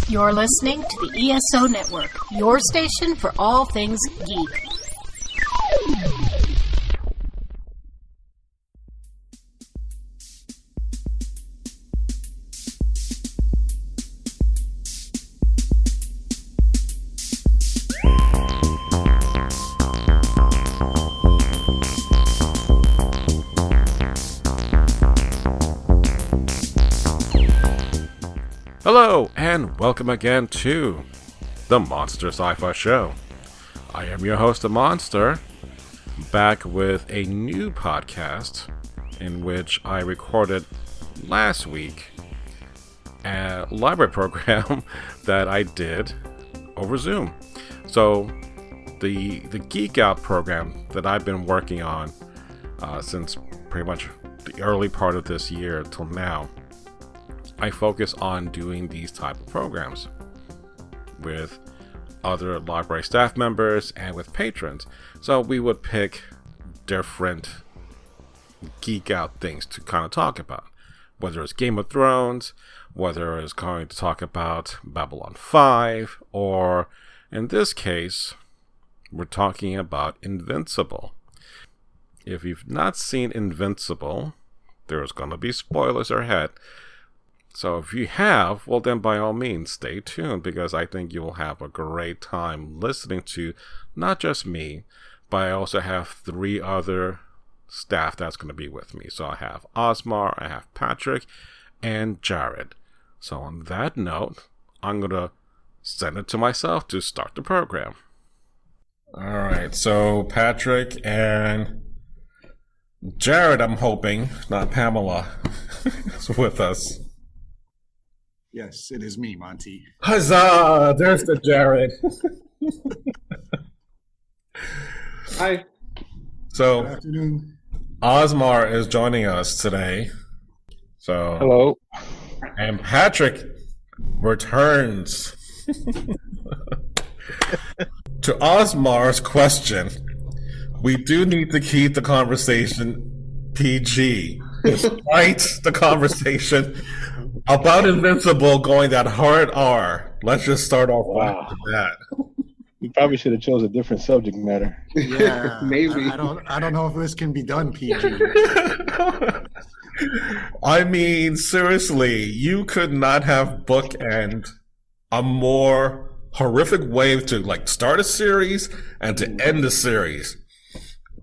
You're listening to the ESO Network, your station for all things geek. Hello, and welcome again to the Monster Sci-Fi Show. I am your host, The Monster, back with a new podcast in which I recorded last week a library program that I did over Zoom. So, the Geek Out program that I've been working on since pretty much the early part of this year till now, I focus on doing these type of programs with other library staff members and with patrons. So we would pick different geek out things to kind of talk about, whether it's Game of Thrones, whether it's going to talk about Babylon 5, or in this case, we're talking about Invincible. If you've not seen Invincible, there's going to be spoilers ahead. So if you have, well then by all means stay tuned, because I think you will have a great time listening to not just me, but I also have 3 other staff that's going to be with me. So I have Osmar, I have Patrick, and Jared. So on that note, I'm going to send it to myself to start the program. Alright, so Patrick and Jared, I'm hoping, not Pamela, is with us. Yes, it is me, Monty. Huzzah! There's the Jared. Hi. So, Good afternoon. Osmar is joining us today. So, Hello. and Patrick returns. To Osmar's question, we do need to keep the conversation PG, despite the conversation about Invincible going that hard R. Let's just start off with that. You probably should have chose a different subject matter. Yeah, Maybe. I don't know if this can be done PG. I mean, seriously, you could not have bookend a more horrific way to like start a series and to end the series.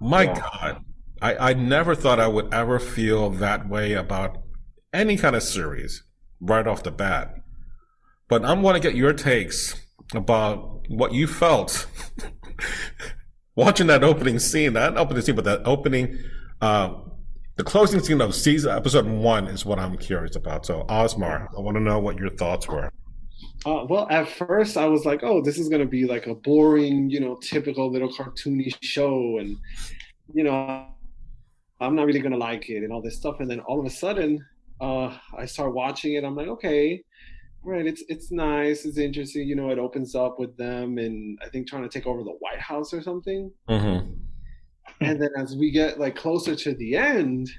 My God, I never thought I would ever feel that way about any kind of series right off the bat. But I'm going to get your takes about what you felt watching that opening scene, but that opening, the closing scene of episode 1 is what I'm curious about. So Osmar, I want to know what your thoughts were. Well, at first I was like, oh, this is going to be like a boring, typical little cartoony show. And, I'm not really going to like it and all this stuff. And then all of a sudden, I start watching it. I'm like, okay, right. It's nice. It's interesting. It opens up with them and I think trying to take over the White House or something. Mm-hmm. And then as we get like closer to the end,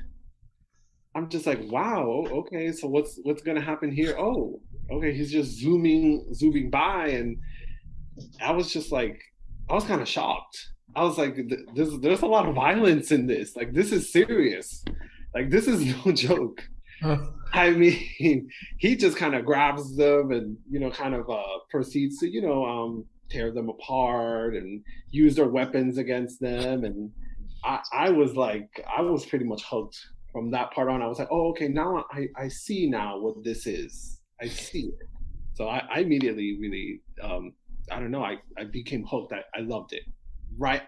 I'm just like, wow, okay. So what's going to happen here? Oh, okay. He's just zooming by. And I was just like, I was kind of shocked. I was like, there's a lot of violence in this. Like, this is serious. Like, this is no joke. I mean, he just kind of grabs them and, kind of proceeds to, tear them apart and use their weapons against them. And I was pretty much hooked from that part on. I was like, oh, okay, now I see now what this is. I see it. So I immediately really, I don't know, I became hooked. I loved it. Right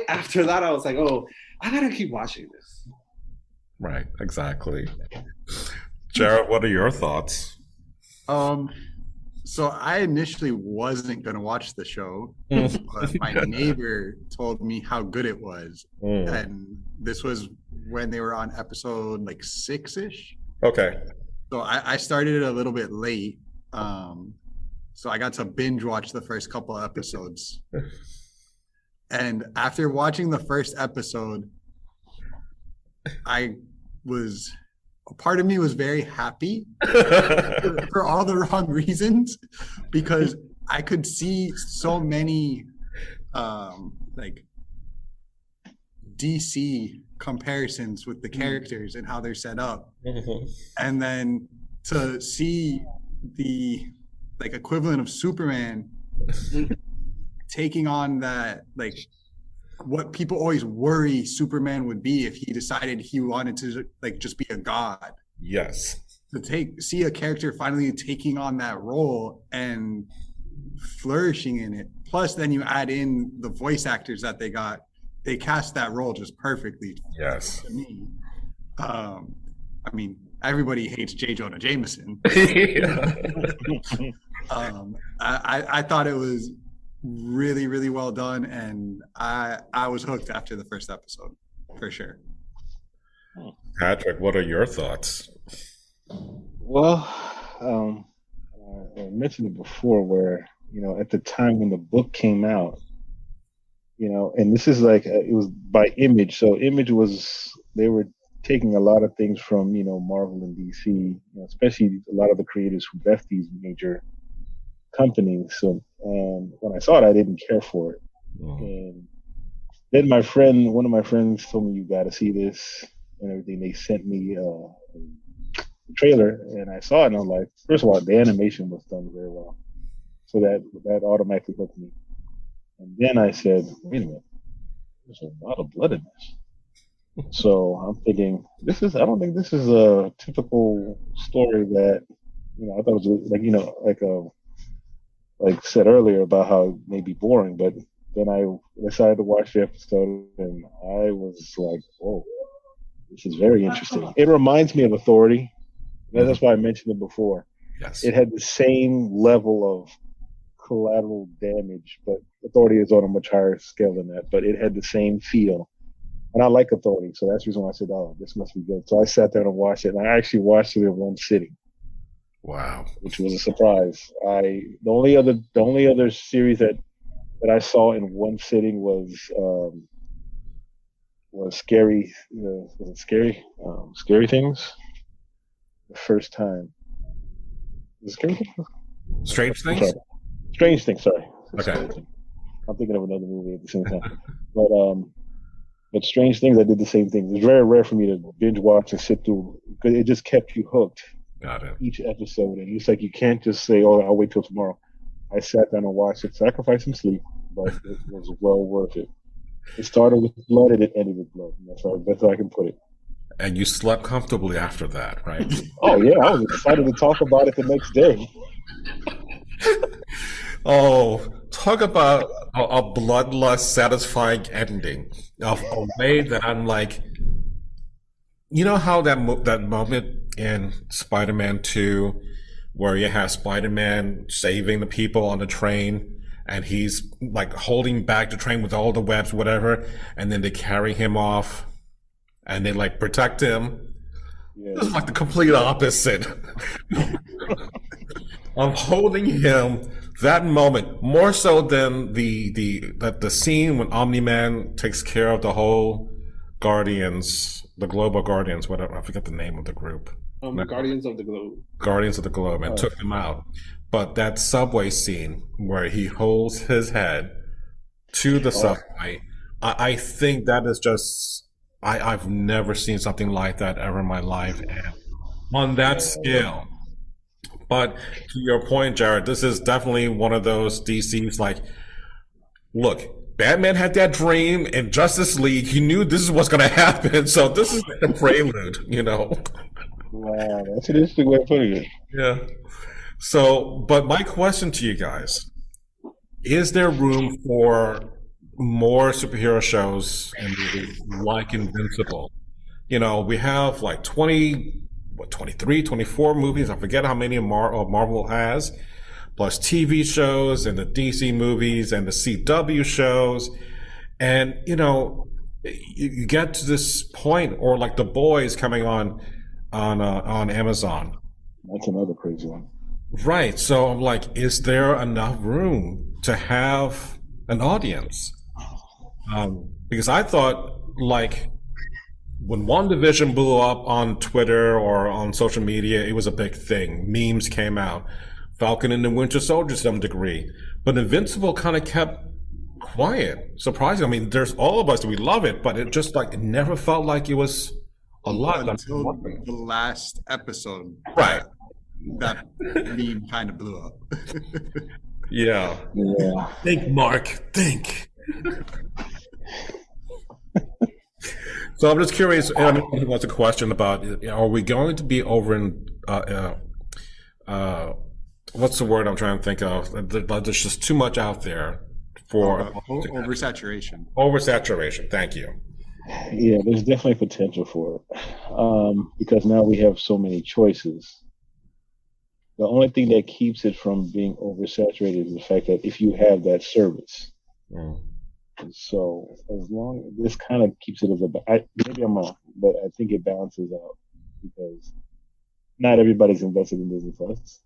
after that, I was like, oh, I gotta keep watching this. Right, exactly. Jared, what are your thoughts? So I initially wasn't going to watch the show, but my neighbor told me how good it was. And this was when they were on episode like 6-ish. Okay. So I started it a little bit late. So I got to binge watch the first couple of episodes. And after watching the first episode, I was a part of me was very happy for all the wrong reasons, because I could see so many like DC comparisons with the characters and how they're set up. And then to see the like equivalent of Superman taking on that, like what people always worry Superman would be if he decided he wanted to like just be a god. Yes. To see a character finally taking on that role and flourishing in it. Plus then you add in the voice actors that they cast that role just perfectly. Yes. To me. I mean, everybody hates J. Jonah Jameson. I thought it was really, really well done, and I was hooked after the first episode, for sure. Patrick, what are your thoughts? Well, I mentioned it before, where at the time when the book came out, and this is like it was by Image, so Image they were taking a lot of things from Marvel and DC, especially a lot of the creators who left these major companies. So when I saw it, I didn't care for it. And then one of my friends told me, you got to see this and everything. They sent me a trailer, and I saw it, and I'm like, first of all, the animation was done very well, so that automatically hooked me. And then I said, wait a minute, there's a lot of blood in this. So I'm thinking, I don't think this is a typical story that, I thought it was like said earlier about how it may be boring, but then I decided to watch the episode, and I was like, whoa, this is very interesting. It reminds me of Authority. That's why I mentioned it before. Yes. It had the same level of collateral damage, but Authority is on a much higher scale than that, but it had the same feel. And I like Authority, so that's the reason why I said, oh, this must be good. So I sat there and watched it, and I actually watched it in one sitting. Wow. Which was a surprise. The only other series that I saw in one sitting was Scary. Was it Scary? Scary Things. The first time. Was it Scary Things? Strange Things? Sorry. Strange Things. Sorry. Okay. I'm thinking of another movie at the same time. But Strange Things, I did the same thing. It's very rare for me to binge watch and sit through, because it just kept you hooked. Got it. Each episode, and it's like you can't just say, "Oh, I'll wait till tomorrow." I sat down and watched it, sacrificed some sleep, but it was well worth it. It started with blood and it ended with blood. And that's how I can put it. And you slept comfortably after that, right? Oh yeah, I was excited to talk about it the next day. Oh, talk about a bloodlust satisfying ending of a way that I'm like, how that moment in Spider-Man 2 where you have Spider-Man saving the people on the train, and he's like holding back the train with all the webs, whatever, and then they carry him off and they like protect him. Yeah. It's like the complete opposite. I'm holding him. That moment, more so than the scene when Omni-Man takes care of the whole Guardians, the Global Guardians, whatever, I forget the name of the group. Guardians of the Globe. Guardians of the Globe, and took him out. But that subway scene where he holds his head to the subway, I think that is just, I've never seen something like that ever in my life, and on that scale. But to your point, Jared, this is definitely one of those DC's like, look, Batman had that dream in Justice League. He knew this is what's going to happen. So this is like a prelude, Wow, that's an interesting way of putting it. Yeah. So, but my question to you guys, is there room for more superhero shows and movies like Invincible? We have like 23, 24 movies. I forget how many Marvel has, plus TV shows and the DC movies and the CW shows. And, you get to this point, or like The Boys coming on Amazon. That's another crazy one. Right. So I'm like, is there enough room to have an audience? Because I thought, like, when WandaVision blew up on Twitter or on social media, it was a big thing. Memes came out. Falcon and the Winter Soldier to some degree. But Invincible kind of kept quiet. Surprising. I mean, there's all of us, we love it, but it just like, it never felt like it was a lot. Until the last episode. Right. That meme kind of blew up. Yeah. Think, Mark. Think. So I'm just curious. What's a question about? Are we going to be over in? What's the word I'm trying to think of? There's just too much out there for oversaturation. Oversaturation. Thank you. Yeah, there's definitely potential for it because now we have so many choices. The only thing that keeps it from being oversaturated is the fact that if you have that service. So as long this kind of keeps it as maybe I'm wrong, but I think it balances out because not everybody's invested in Disney Plus,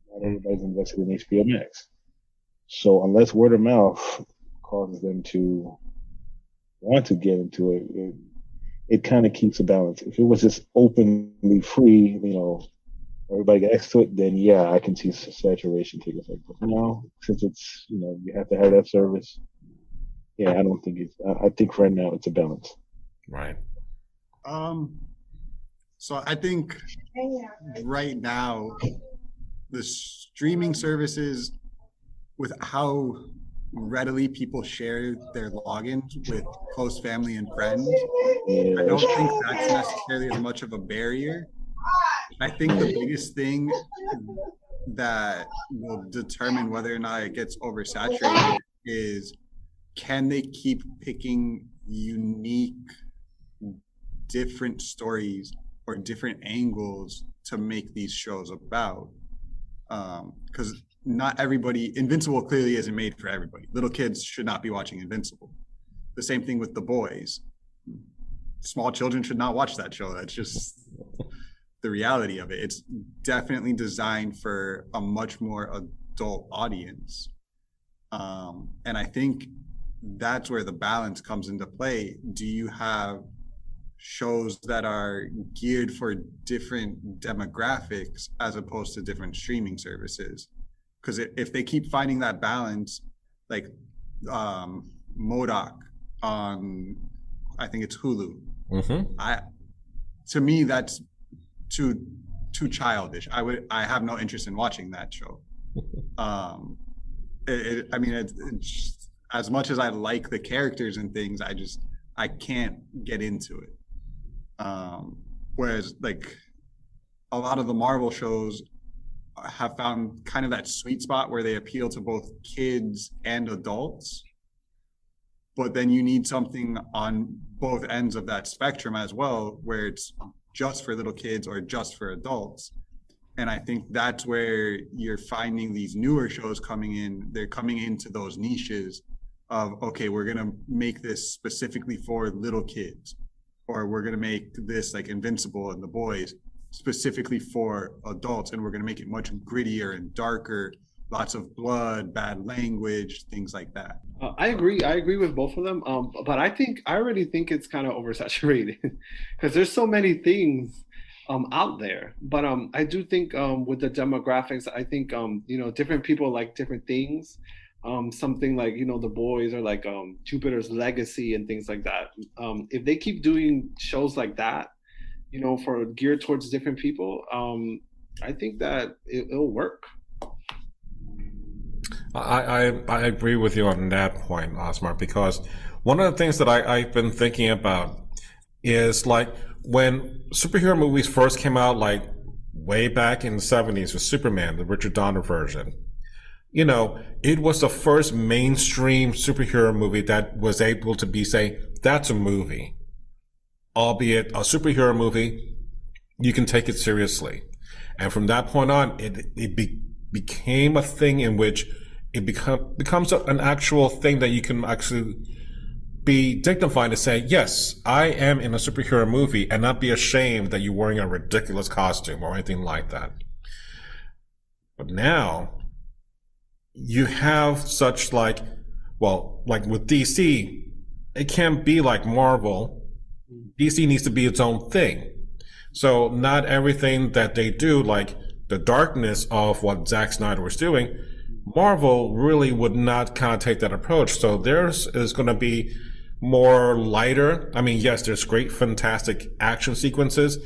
not everybody's invested in HBO Max. So unless word of mouth causes them to want to get into it, it kind of keeps a balance. If it was just openly free, everybody gets to it, then yeah, I can see saturation take effect. But now, since it's you have to have that service. Yeah, I don't think I think right now it's a balance. Right. So I think right now the streaming services, with how readily people share their logins with close family and friends, I don't think that's necessarily as much of a barrier. I think the biggest thing that will determine whether or not it gets oversaturated is, can they keep picking unique, different stories or different angles to make these shows about? Because not everybody, Invincible clearly isn't made for everybody. Little kids should not be watching Invincible. The same thing with The Boys. Small children should not watch that show. That's just the reality of it. It's definitely designed for a much more adult audience. And I think that's where the balance comes into play. Do you have shows that are geared for different demographics as opposed to different streaming services? Because if they keep finding that balance, like MODOK on, I think it's Hulu. To me, that's too childish. I have no interest in watching that show. It's as much as I like the characters and things, I can't get into it. Whereas like a lot of the Marvel shows have found kind of that sweet spot where they appeal to both kids and adults, but then you need something on both ends of that spectrum as well, where it's just for little kids or just for adults. And I think that's where you're finding these newer shows coming in. They're coming into those niches of, okay, we're going to make this specifically for little kids, or we're going to make this like Invincible and The Boys specifically for adults, and we're going to make it much grittier and darker, lots of blood, bad language, things like that. I agree with both of them. But I already think it's kind of oversaturated because there's so many things out there. But I do think with the demographics, I think different people like different things. Something like The Boys or like Jupiter's Legacy and things like that. If they keep doing shows like that, for geared towards different people, I think that it'll work. I agree with you on that point, Osmar, because one of the things that I've been thinking about is like when superhero movies first came out, like way back in the 70s with Superman, the Richard Donner version. It was the first mainstream superhero movie that was able to be that's a movie. Albeit a superhero movie, you can take it seriously. And from that point on, it became a thing in which it becomes an actual thing that you can actually be dignified to say, yes, I am in a superhero movie, and not be ashamed that you're wearing a ridiculous costume or anything like that. But now, you have such like with DC, it can't be like Marvel, DC needs to be its own thing. So not everything that they do, like the darkness of what Zack Snyder was doing, Marvel really would not kind of take that approach. So theirs is going to be more lighter. I mean, yes, there's great, fantastic action sequences,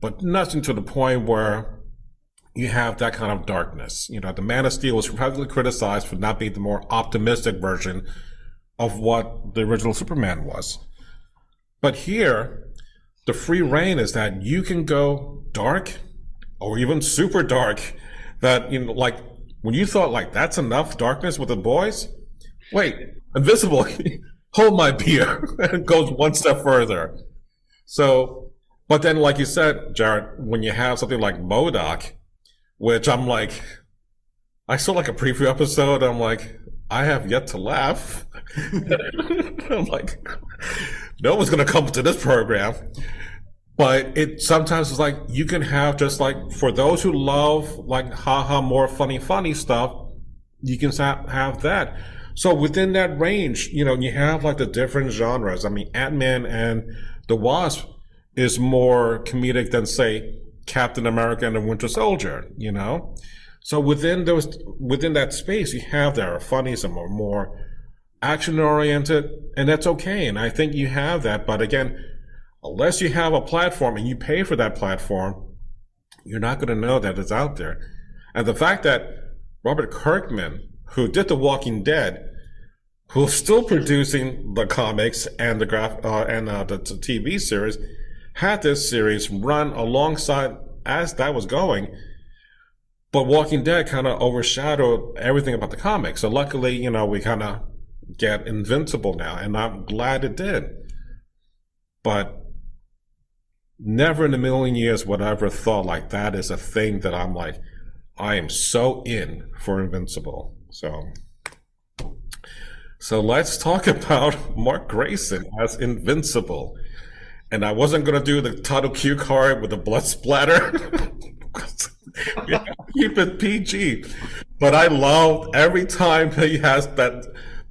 but nothing to the point where you have that kind of darkness. You know, the Man of Steel was heavily criticized for not being the more optimistic version of what the original Superman was. But here, the free reign is that you can go dark or even super dark. That, you know, like when you thought like that's enough darkness with the boys, wait, Invincible, hold my beer, and goes one step further. So, but then like you said, Jared, when you have something like MODOK, which I'm like, I saw like a preview episode, I'm like, I have yet to laugh. I'm like, no one's gonna come to this program. But it sometimes is like you can have just like for those who love like haha more funny stuff, you can have that. So within that range, you know, you have like the different genres. I mean, Ant-Man and the Wasp is more comedic than say Captain America and the Winter Soldier, you know? So within that space, you have there are funny, some are more action oriented, and that's okay. And I think you have that. But again, unless you have a platform and you pay for that platform, you're not going to know that it's out there. And the fact that Robert Kirkman, who did The Walking Dead, who's still producing the comics and the TV series, had this series run alongside as that was going. But Walking Dead kind of overshadowed everything about the comics. So luckily, you know, we kind of get Invincible now, and I'm glad it did. But never in a million years would I ever thought like that is a thing that I'm like, I am so in for Invincible. So let's talk about Mark Grayson as Invincible. And I wasn't going to do the title cue card with the blood splatter. Yeah, keep it PG. But I love every time he has that,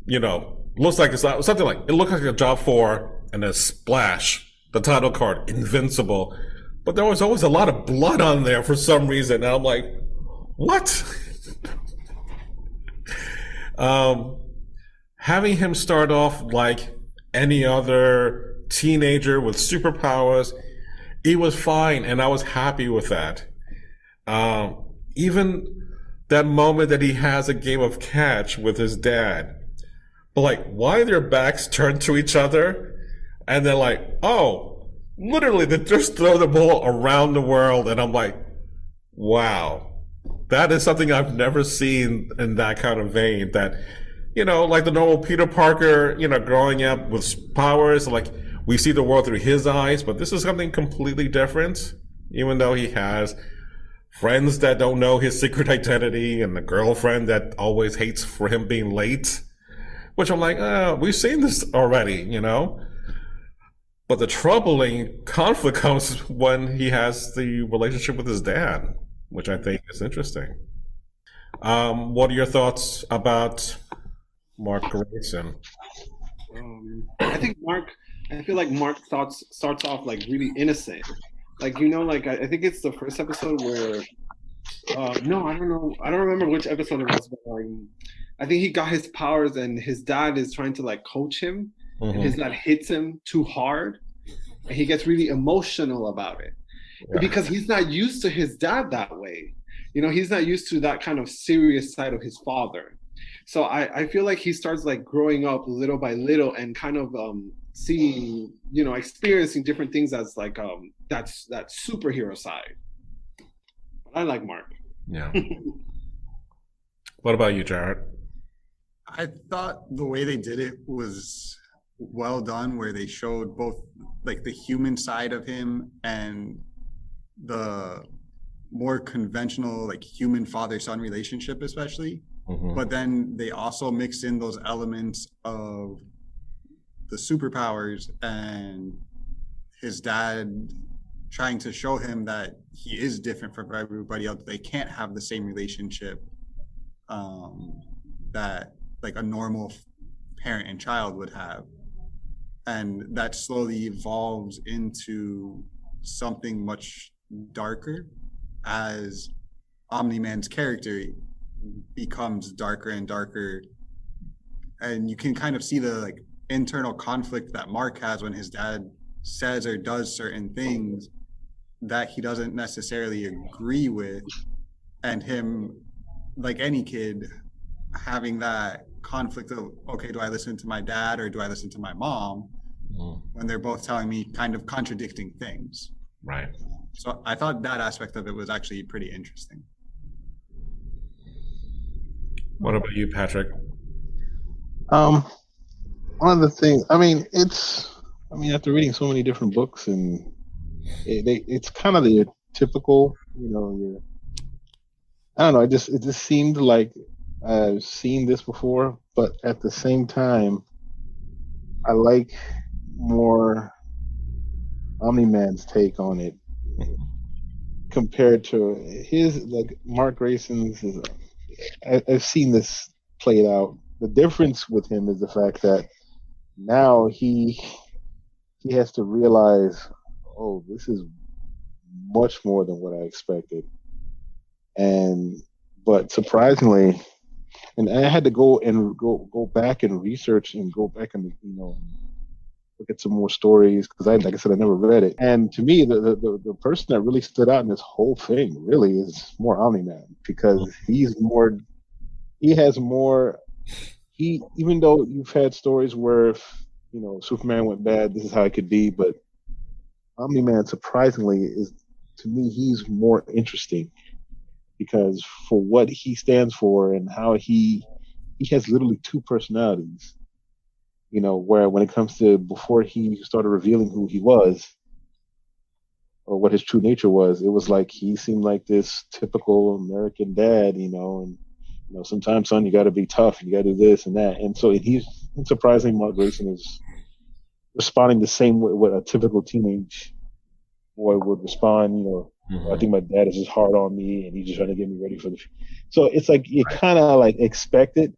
you know, looks like it's something like, it looked like a job 4 and a splash, the title card, Invincible. But there was always a lot of blood on there for some reason. And I'm like, what? Having him start off like any other teenager with superpowers, it was fine, and I was happy with that. Even that moment that he has a game of catch with his dad, but like, why their backs turned to each other, and they're like, oh, literally, they just throw the ball around the world, and I'm like, wow, that is something I've never seen in that kind of vein. That, you know, like the normal Peter Parker, you know, growing up with powers, like we see the world through his eyes, but this is something completely different, even though he has friends that don't know his secret identity and the girlfriend that always hates for him being late, which I'm like, we've seen this already, you know? But the troubling conflict comes when he has the relationship with his dad, which I think is interesting. What are your thoughts about Mark Grayson? I feel like Mark starts off like really innocent. Like, you know, like I think it's the first episode where no, I don't know. I don't remember which episode it was, but I think he got his powers and his dad is trying to like coach him, and his dad hits him too hard, and he gets really emotional about it. Yeah. Because he's not used to his dad that way. You know, he's not used to that kind of serious side of his father. So I feel like he starts like growing up little by little and kind of seeing, you know, experiencing different things as like that's that superhero side. I like Mark. Yeah. What about you, Jared? I thought the way they did it was well done, where they showed both like the human side of him and the more conventional like human father-son relationship, especially. But then they also mixed in those elements of the superpowers and his dad trying to show him that he is different from everybody else. They can't have the same relationship that like a normal parent and child would have. and that slowly evolves into something much darker as Omni-Man's character becomes darker and darker, and you can kind of see the like internal conflict that Mark has when his dad says or does certain things that he doesn't necessarily agree with, and him, like any kid, having that conflict of, okay, do I listen to my dad or do I listen to my mom, when they're both telling me kind of contradicting things. Right. So I thought that aspect of it was actually pretty interesting. What about you, Patrick? One of the things, after reading so many different books, and it's kind of the typical, I don't know, it just seemed like I've seen this before, but at the same time, I like more Omni-Man's take on it compared to his, like Mark Grayson's. I've seen this played out. The difference with him is the fact that now he has to realize, oh, this is much more than what I expected. But surprisingly, and I had to go back and research and go back and look at some more stories, because like I said, I never read it. And to me, the person that really stood out in this whole thing really is more Omni-Man, because even though you've had stories where if Superman went bad, this is how it could be, but Omni-Man, surprisingly, is, to me, he's more interesting, because for what he stands for and how he has literally two personalities. Where when it comes to before he started revealing who he was or what his true nature was, it was like he seemed like this typical American dad, and sometimes, son, you got to be tough, you got to do this and that. And so he's surprisingly, Mark Grayson is responding the same way what a typical teenage boy would respond. I think my dad is just hard on me and he's just trying to get me ready for the. So it's like you kind of like expect it.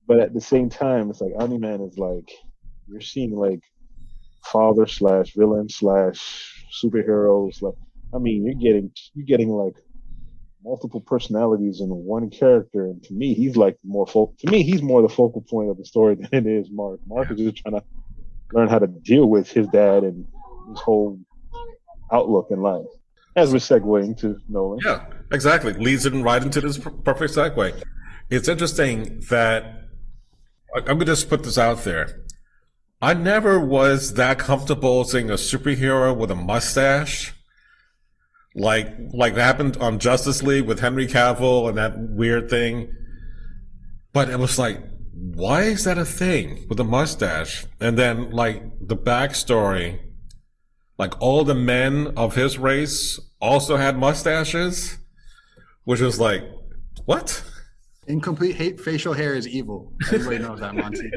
But at the same time, it's like Omni-Man is like, you're seeing like father / villain / superheroes. You're getting like multiple personalities in one character. And to me, he's like more he's more the focal point of the story than it is Mark. Mark is just trying to learn how to deal with his dad and his whole outlook in life. As we're segueing to Nolan. Yeah, exactly. Leads it right into this perfect segue. It's interesting that I'm going to just put this out there. I never was that comfortable seeing a superhero with a mustache. Like that happened on Justice League with Henry Cavill and that weird thing. But it was like, why is that a thing with a mustache? And then like the backstory, like all the men of his race also had mustaches, which was like, what? Incomplete facial hair is evil. Everybody knows that, Monty.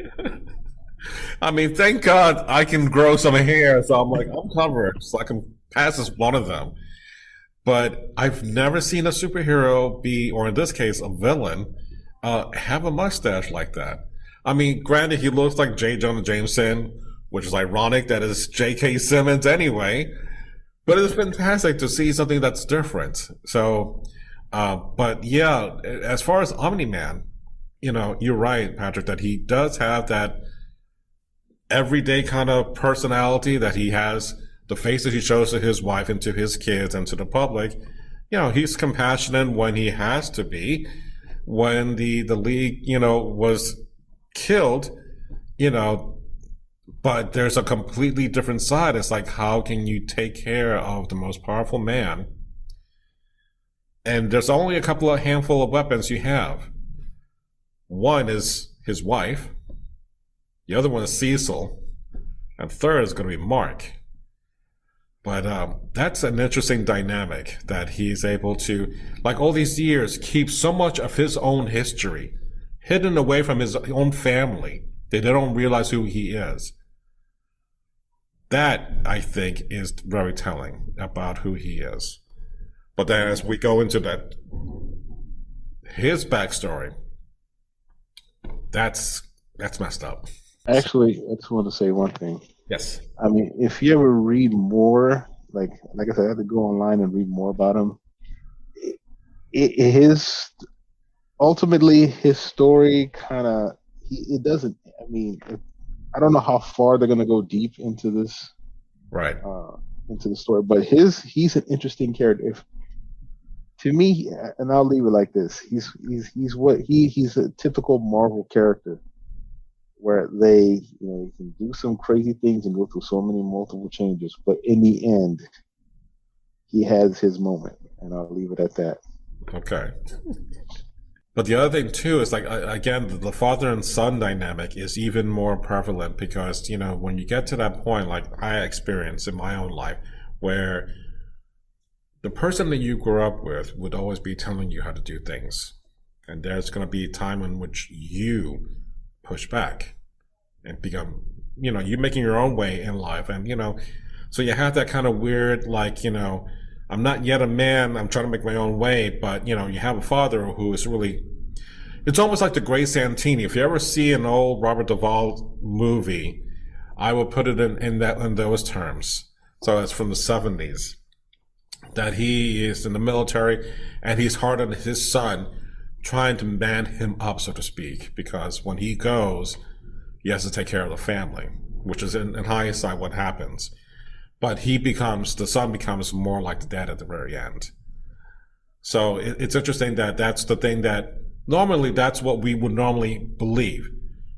Thank God I can grow some hair, so I'm covered, so I can pass as one of them. But I've never seen a superhero or in this case, a villain, have a mustache like that. Granted, he looks like J. Jonah Jameson, which is ironic that it's J.K. Simmons anyway, but it's fantastic to see something that's different. So, but yeah, as far as Omni-Man, you're right, Patrick, that he does have that everyday kind of personality that he has, the face that he shows to his wife and to his kids and to the public. He's compassionate when he has to be. When the league, was killed, but there's a completely different side. It's like, how can you take care of the most powerful man? And there's only a handful of weapons you have. One is his wife. The other one is Cecil. And third is going to be Mark. But that's an interesting dynamic that he's able to, like all these years, keep so much of his own history hidden away from his own family that they don't realize who he is. That, I think, is very telling about who he is. But then as we go into his backstory, that's messed up. Actually, I just want to say one thing. Yes. I mean, if you ever read more, like I said, I had to go online and read more about him. His ultimately his story kind of it doesn't. I mean, I don't know how far they're gonna go deep into this, Right. into the story, but he's an interesting character. If to me, and I'll leave it like this: he's a typical Marvel character where they can do some crazy things and go through so many multiple changes, but in the end, he has his moment, and I'll leave it at that. Okay. But the other thing too is like again, the father and son dynamic is even more prevalent because when you get to that point, like I experienced in my own life, where the person that you grew up with would always be telling you how to do things, and there's going to be a time in which you push back and become, you're making your own way in life, and so you have that kind of weird like I'm not yet a man. I'm trying to make my own way, but you have a father who is really. It's almost like the Grey Santini. If you ever see an old Robert Duvall movie, I would put it in those terms. So it's from the 70s. That he is in the military and he's hard on his son, trying to man him up, so to speak, because when he goes, he has to take care of the family, which is in hindsight what happens. But the son becomes more like the dad at the very end. So it's interesting that that's the thing that normally that's what we would normally believe.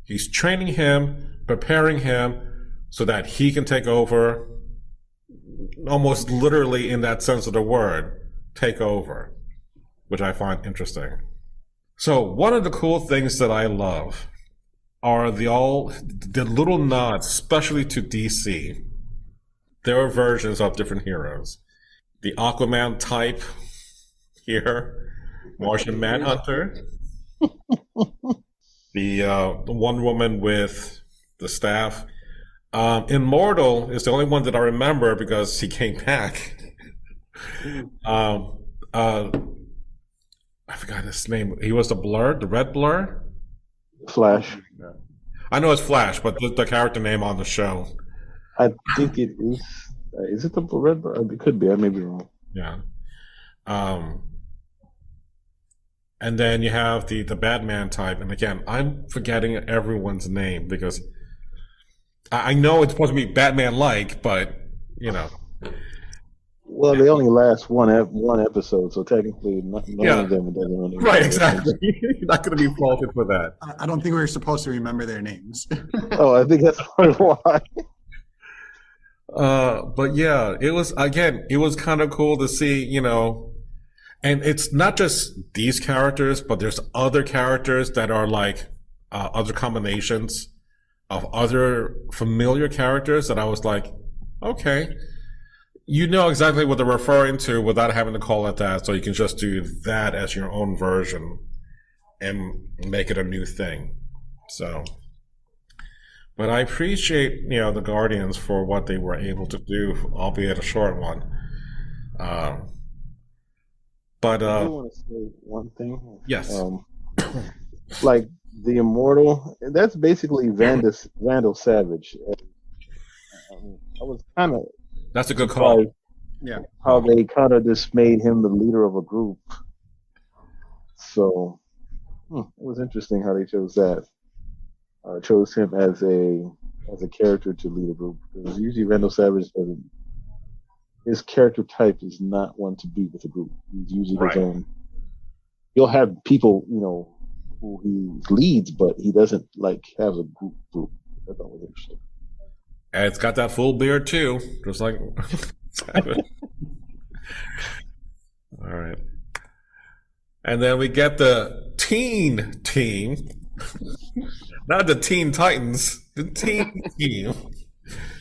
He's training him, preparing him so that he can take over, almost literally in that sense of the word, take over, which I find interesting. So one of the cool things that I love are the little nods, especially to DC. There are versions of different heroes. The Aquaman type here, Martian Manhunter. The Wonder Woman with the staff. Immortal is the only one that I remember because he came back. I forgot his name. He was the Red Blur? Flash. I know it's Flash, but the character name on the show. I think it is. Is it the Red Blur? It could be. I may be wrong. Yeah. And then you have the Batman type, and again, I'm forgetting everyone's name because I know it's supposed to be Batman-like, but Well, they only last one episode, so technically, none of them doesn't really. Right, exactly. You're not going to be faulted for that. I don't think we're supposed to remember their names. Oh, I think that's why. But yeah, it was kind of cool to see, and it's not just these characters, but there's other characters that are like other combinations of other familiar characters that I was like, okay, exactly what they're referring to without having to call it that, so you can just do that as your own version and make it a new thing. So, but I appreciate, the Guardians for what they were able to do, albeit a short one. But I do want to say one thing. Yes. Like the Immortal, that's basically Vandal Savage. I was kind of. That's a good call. Yeah. How they kind of just made him the leader of a group. So it was interesting how they chose that. Chose him as a character to lead a group, because usually Vandal Savage doesn't. His character type is not one to be with a group. He's usually his own. He'll have people, who he leads, but he doesn't have a group. I thought was interesting. And it's got that full beard too, just like. All right. And then we get the teen team. Not the Teen Titans, the teen team.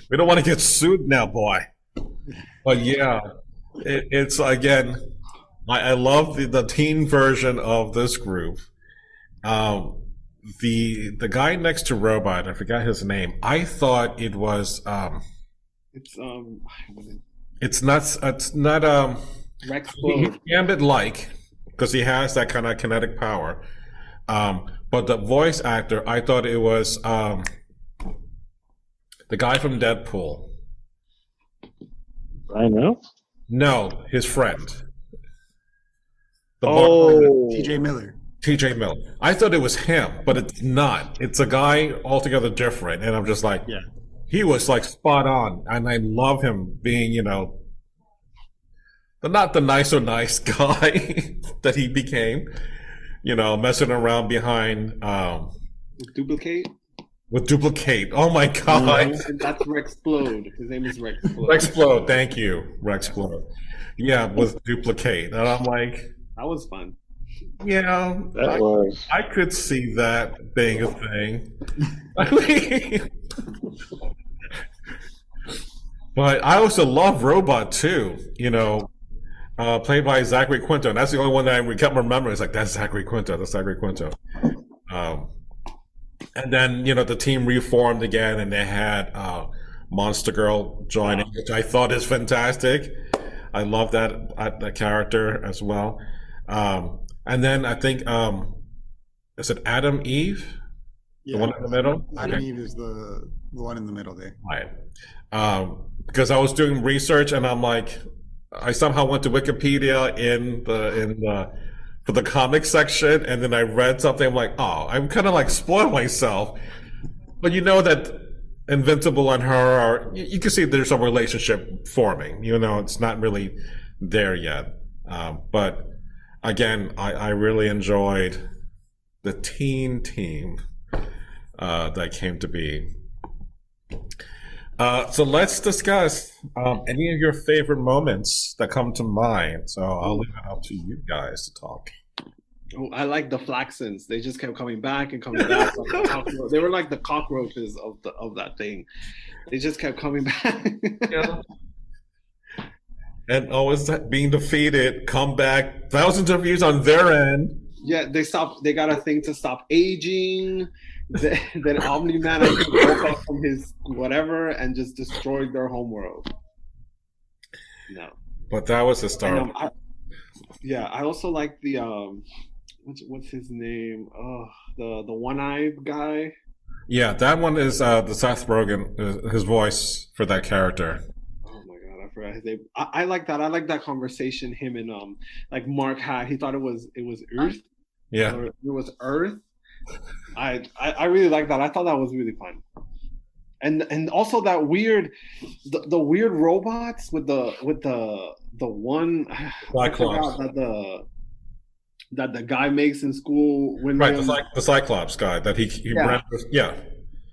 We don't want to get sued now, boy. But yeah, it's again, I love the teen version of this group. The guy next to Robot, I forgot his name. I thought it was it's not Rex Gambit-like, because he has that kind of kinetic power. But the voice actor, I thought it was The guy from Deadpool. I know. No, his friend. The TJ Miller. TJ Miller. I thought it was him, but it's not. It's a guy altogether different. And I'm just like, Yeah. he was like spot on. And I love him being, you know, not the nicer nice guy that he became, you know, messing around behind Duplicate. with Duplicate. Oh my God. And that's Rexplode. His name is Rexplode. Rexplode. Thank you, Rexplode. Yeah, with Duplicate. And I'm like, That was fun. yeah, That was. I could see that being a thing. I mean, but I also love Robot too, you know, played by Zachary Quinto. And that's the only one that I kept remembering. It's like, that's Zachary Quinto. That's Zachary Quinto. And then, you know, the team reformed again and they had Monster Girl joining, which I thought is fantastic. I love that character as well. And then I think, is it Adam Eve? Yeah. The one in the middle? Adam Okay. Eve is the one in the middle there. Right. Because I was doing research and I'm like, I somehow went to Wikipedia for the comic section, and then I read something. I'm like, oh, I'm kind of like spoiled myself. But you know that Invincible and her are, you can see there's a relationship forming. You know, it's not really there yet. But again, I really enjoyed the teen team that came to be. So let's discuss any of your favorite moments that come to mind. So I'll leave it up to you guys to talk. Oh, I like the Flaxons. They just kept coming back and coming back. They were like the cockroaches of that thing. They just kept coming back. Yeah. And always being defeated, come back, thousands of views on their end. Yeah, they got a thing to stop aging. Then Omni-Man, I think, woke up from his whatever and just destroyed their homeworld. No. But that was the start. I also like the what's his name? Oh, the one-eyed guy. Yeah, that one is the Seth Rogen, his voice for that character. Oh my God, I forgot his name. I like that. I like that conversation him and like Mark had. He thought it was Earth. Yeah. Or it was Earth. I really like that. I thought that was really fun. And also that weird the weird robots with the one Cyclops. that the guy makes in school when Right, the Cyclops guy that he Yeah. yeah.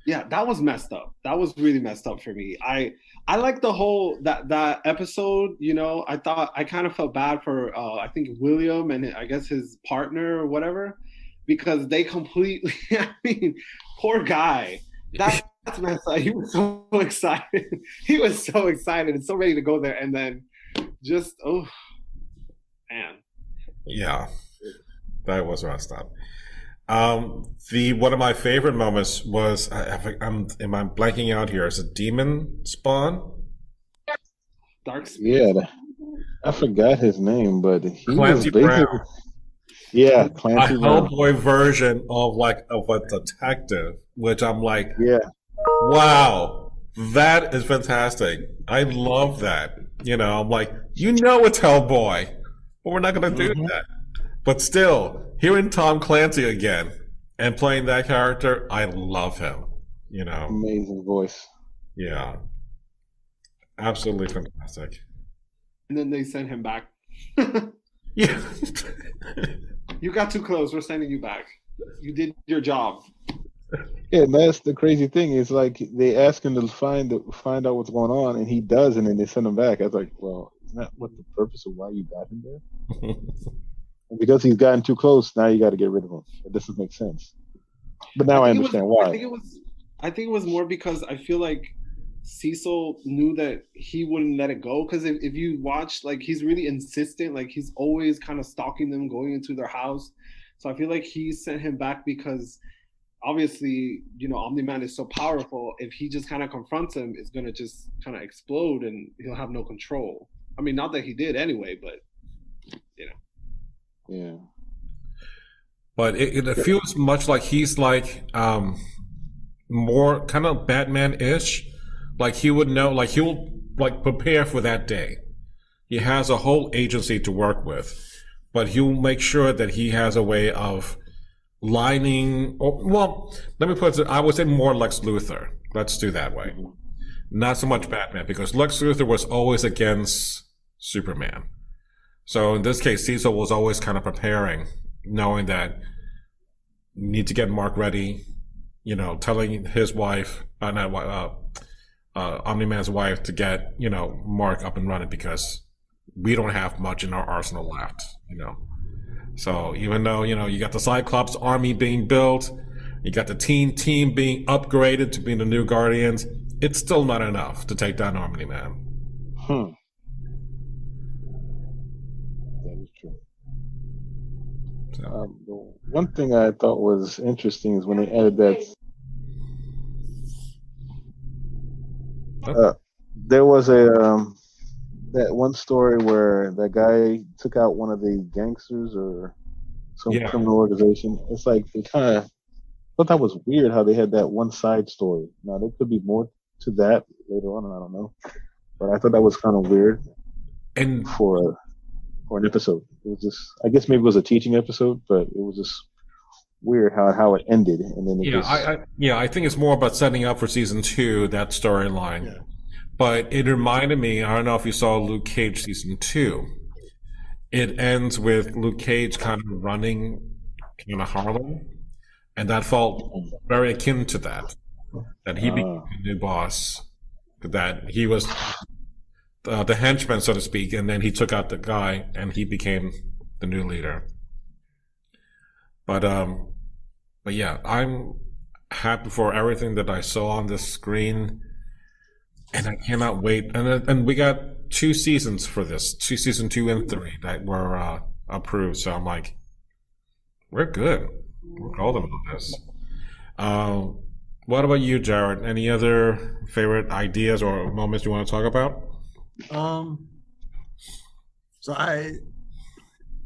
Yeah, that was messed up. That was really messed up for me. I like the whole that episode, you know. I kind of felt bad for I think William and I guess his partner or whatever, because they completely I mean, poor guy. That's messed up. He was so excited. He was so excited and so ready to go there, and then just man. Yeah. That was messed up. One of my favorite moments was I'm blanking out here. Is it Demon Spawn? Dark Speed. Yeah, I forgot his name, but he Clancy was basically Brown. Yeah, A Clancy Brown. Hellboy version of a detective, which I'm like, Yeah, wow, that is fantastic. I love that. You know, I'm like, you know it's Hellboy, but we're not going to do that. But still, hearing Tom Clancy again and playing that character, I love him. You know, amazing voice. yeah, absolutely fantastic. And then they sent him back. Yeah, You got too close. We're sending you back. You did your job. Yeah, and that's the crazy thing. Is like they ask him to find out what's going on, and he does, and then they send him back. I was like, well, isn't that what the purpose of why you got him there? And because he's gotten too close, now you got to get rid of him. It doesn't make sense. But now I understand why. I think it was more because I feel like Cecil knew that he wouldn't let it go. Because if you watch, like, he's really insistent. Like, he's always kind of stalking them, going into their house. So I feel like he sent him back because obviously, you know, Omni-Man is so powerful. If he just kind of confronts him, it's going to just kind of explode and he'll have no control. I mean, not that he did anyway, but, you know. Yeah. but it feels much like he's like more kind of Batman-ish, Like he would know, like he'll like prepare for that day. He has a whole agency to work with, but he'll make sure that he has a way of lining, or, well, let me put it, I would say more Lex Luthor. Let's do that way. Not so much Batman, because Lex Luthor was always against Superman. So in this case, Cecil was always kind of preparing, knowing that you need to get Mark ready, you know, telling his wife, Omni-Man's wife to get, you know, Mark up and running because we don't have much in our arsenal left, you know. So even though, you know, you got the Cyclops army being built, you got the team being upgraded to being the new Guardians, it's still not enough to take down Omni-Man. That is true. So. The one thing I thought was interesting is when they added that there was a that one story where that guy took out one of the gangsters or some criminal organization. It's like they kind of thought that was weird how they had that one side story. Now there could be more to that later on, and I don't know. But I thought that was kind of weird, and for an episode, it was just, I guess maybe it was a teaching episode, but it was just weird how it ended, and then I think it's more about setting up for season 2, that storyline. Yeah. But it reminded me, I don't know if you saw Luke Cage season 2. It ends with Luke Cage kind of running in Harlem, and that felt very akin to that. That he became a new boss, that he was the henchman, so to speak, and then he took out the guy, and he became the new leader. But yeah, I'm happy for everything that I saw on the screen, and I cannot wait. And we got 2 seasons for this, season 2 and 3 that were approved. So I'm like, we're good. We're golden on this. What about you, Jared? Any other favorite ideas or moments you want to talk about? So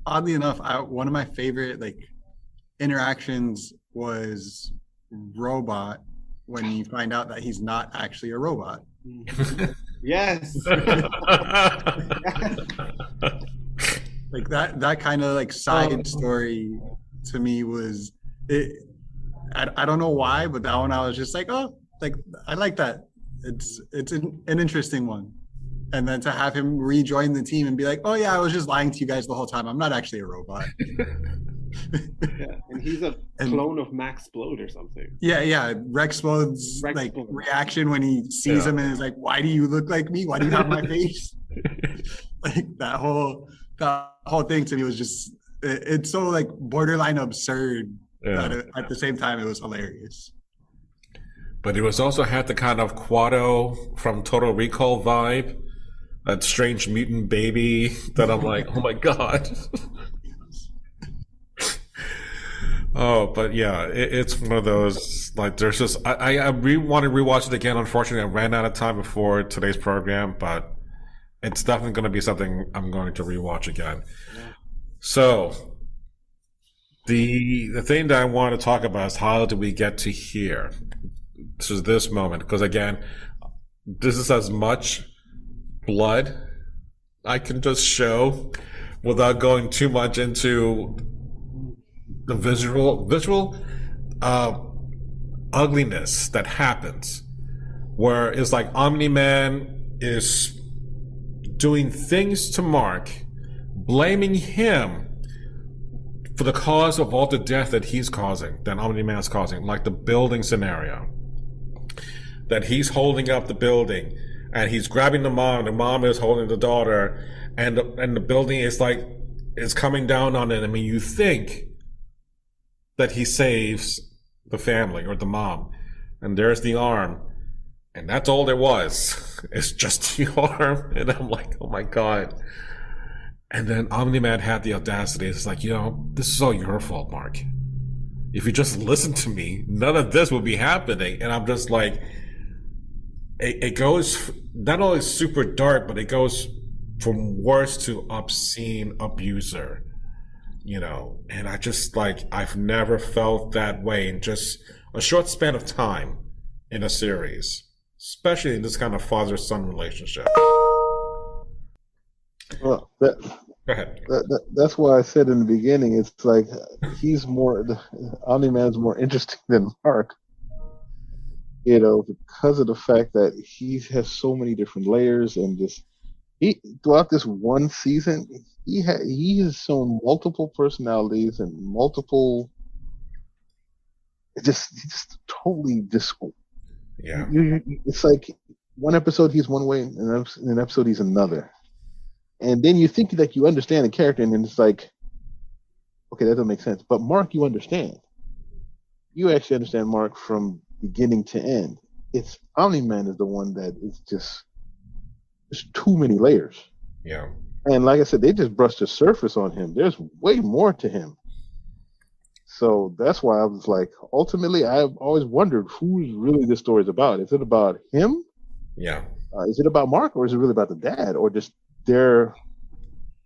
oddly enough, one of my favorite interactions was Robot when you find out that he's not actually a robot. Yes. Like that kind of side story to me was it. I don't know why, but that one I was just like, oh, I like that. It's an interesting one. And then to have him rejoin the team and be like, oh yeah, I was just lying to you guys the whole time. I'm not actually a robot. Yeah, and he's a clone of Max Splode or something. Yeah. Rex Splode's reaction when he sees him and is like, why do you look like me? Why do you have my face? That whole thing to me was just, it's so borderline absurd. Yeah. At the same time, it was hilarious. But it was also had the kind of Quado from Total Recall vibe, that strange mutant baby that I'm like, oh my god. Oh, but yeah, it's one of those, there's just, I want to rewatch it again. Unfortunately, I ran out of time before today's program, but it's definitely going to be something I'm going to rewatch again. Yeah. So, the thing that I want to talk about is how do we get to here, to this moment? Because again, this is as much blood I can just show without going too much into the visual ugliness that happens, where it's like Omni-Man is doing things to Mark, blaming him for the cause of all the death that he's causing, that Omni-Man's causing, like the building scenario. That he's holding up the building, and he's grabbing the mom is holding the daughter, and the building is it's coming down on it. I mean, you think that he saves the family or the mom, and there's the arm, and that's all there was. It's just the arm, and I'm like, oh my god. And then Omni-Man had the audacity. It's like, this is all your fault, Mark. If you just listen to me, none of this would be happening. And I'm just like, it goes not only super dark, but it goes from worse to obscene abuser, and I just I've never felt that way in just a short span of time in a series. especially in this kind of father-son relationship. Well, Go ahead. that's why I said in the beginning, it's like Omni-Man's more interesting than Mark, because of the fact that he has so many different layers, and throughout this one season, he has shown multiple personalities and multiple. Just totally Yeah. It's like one episode he's one way, and an episode he's another. And then you think that you understand the character, and then it's like, okay, that doesn't make sense. But Mark, you understand. You actually understand Mark from beginning to end. It's Omni-Man is the one that is just there's too many layers. Yeah. And like I said, they just brushed the surface on him. There's way more to him. So that's why I was like, ultimately, I've always wondered who's really this story is about. Is it about him? Yeah. Is it about Mark, or is it really about the dad, or just their,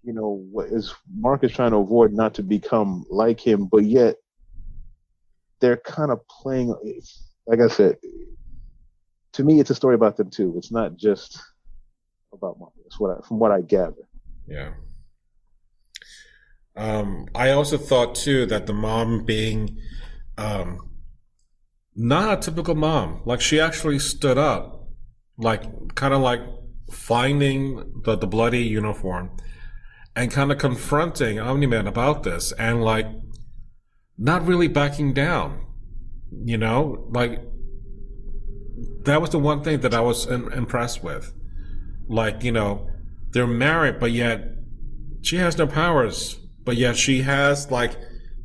what is Mark is trying to avoid not to become like him, but yet they're kind of playing. Like I said, to me, it's a story about them too. It's not just about Mark. That's from what I gather. Yeah. I also thought too that the mom being not a typical mom, like she actually stood up, like kind of like finding the bloody uniform and kind of confronting Omni-Man about this, and like not really backing down, like that was the one thing that I was impressed with. Like, they're married, but yet she has no powers, but yet she has like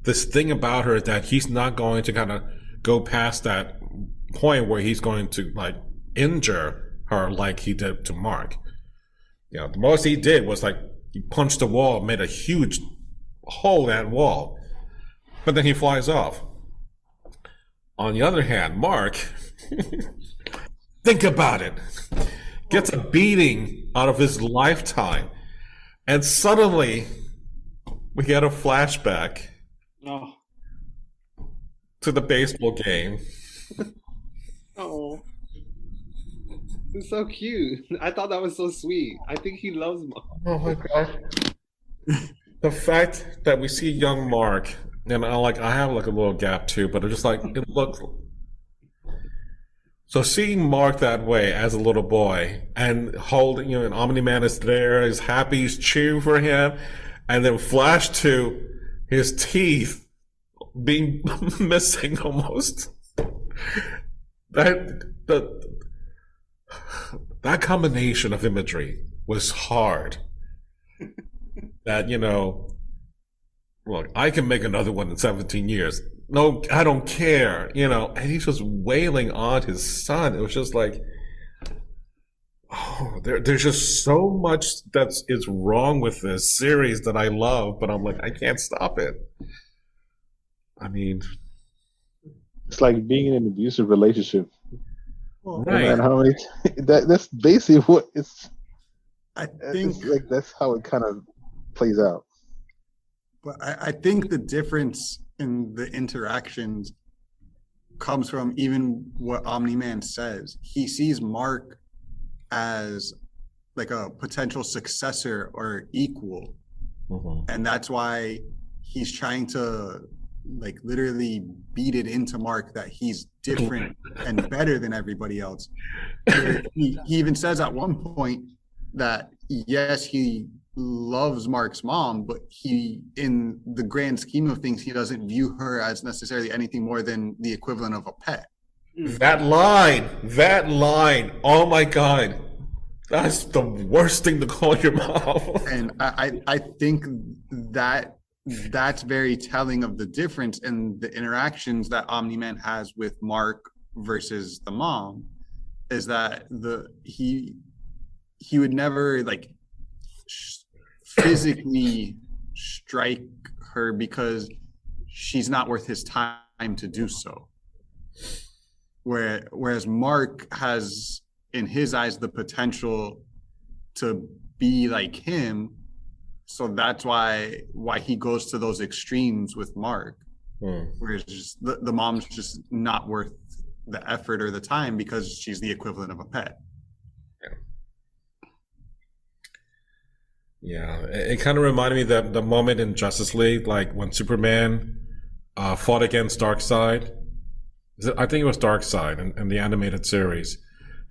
this thing about her that he's not going to kind of go past that point where he's going to like injure her like he did to Mark. The most he did was like he punched the wall, made a huge hole in that wall, but then he flies off. On the other hand, Mark, think about it, gets a beating out of his lifetime, and suddenly we get a flashback to the baseball game. Oh. It's so cute. I thought that was so sweet. I think he loves Mark. Oh my god. The fact that we see young Mark, and I have like a little gap too, but it's just like it looks. So seeing Mark that way as a little boy and holding, and Omni-Man is there, he's happy, he's cheering for him, and then flash to his teeth being missing almost. That combination of imagery was hard. That, look, I can make another one in 17 years. No, I don't care, and he's just wailing on his son. It was just like, oh, there's just so much is wrong with this series that I love, but I'm like, I can't stop it. I mean, it's like being in an abusive relationship. Right. No matter how many, that's basically what it's. I think like that's how it kind of plays out. But I think the difference in the interactions comes from even what Omni-Man says. He sees Mark as like a potential successor or equal. Mm-hmm. And that's why he's trying to like literally beat it into Mark that he's different and better than everybody else. He even says at one point that yes, he loves Mark's mom, but he, in the grand scheme of things, he doesn't view her as necessarily anything more than the equivalent of a pet. That line, oh my God, that's the worst thing to call your mom. And I think that that's very telling of the difference in the interactions that Omni-Man has with Mark versus the mom, is that he would never like physically strike her because she's not worth his time to do so. Whereas Mark has, in his eyes, the potential to be like him. So that's why he goes to those extremes with Mark. Whereas just the mom's just not worth the effort or the time because she's the equivalent of a pet. Yeah, it kind of reminded me that the moment in Justice League, like when Superman fought against Darkseid. I think it was Darkseid in the animated series.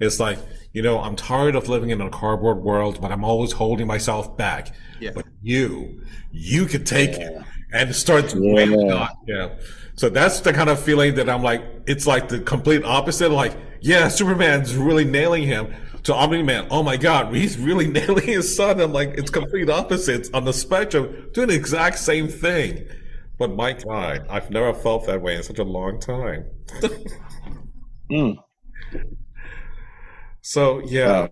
It's like, I'm tired of living in a cardboard world, but I'm always holding myself back. Yeah. But you could take it and start wailing on. Yeah. So that's the kind of feeling that I'm like, it's like the complete opposite. Like, yeah, Superman's really nailing him. To Omni-Man, oh my God, he's really nailing his son. I'm like, it's complete opposites on the spectrum, doing the exact same thing. But my God, I've never felt that way in such a long time. So yeah,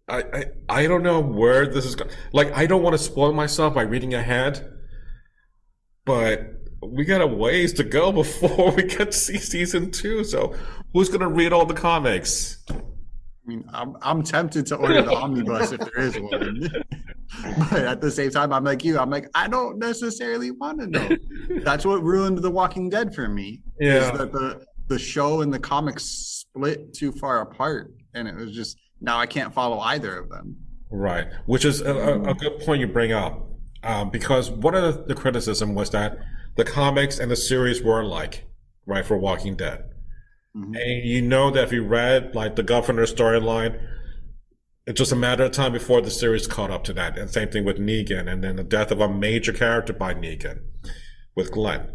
I don't know where this is going. Like, I don't want to spoil myself by reading ahead, but we got a ways to go before we get to see season 2. So who's gonna read all the comics? I mean, I'm tempted to order the omnibus if there is one, but at the same time, I'm like you. I'm like, I don't necessarily want to know. That's what ruined The Walking Dead for me. Yeah, is that the show and the comics split too far apart, and it was just now I can't follow either of them. Right, which is a good point you bring up, because one of the criticism was that the comics and the series were alike, right, for Walking Dead. Mm-hmm. And that if you read like the Governor storyline, it's just a matter of time before the series caught up to that. And same thing with Negan, and then the death of a major character by Negan with Glenn,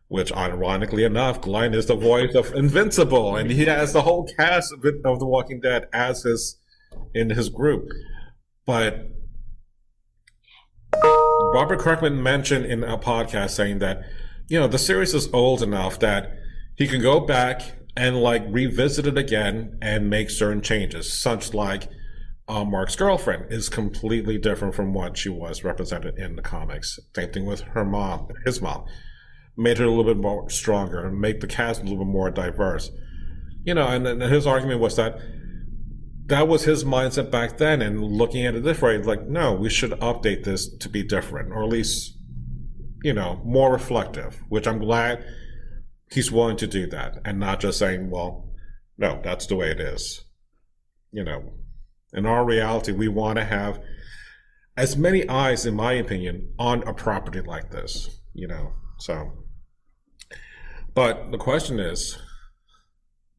which ironically enough, Glenn is the voice of Invincible, and he has the whole cast of The Walking Dead in his group. But Robert Kirkman mentioned in a podcast saying that, the series is old enough that he can go back and like revisit it again and make certain changes, such like Mark's girlfriend is completely different from what she was represented in the comics. Same thing with his mom. Made her a little bit more stronger and make the cast a little bit more diverse. And then his argument was that was his mindset back then, and looking at it this way, like, no, we should update this to be different, or at least, more reflective, which I'm glad he's willing to do that and not just saying, well, no, that's the way it is. In our reality, we want to have as many eyes, in my opinion, on a property like this, so. But the question is,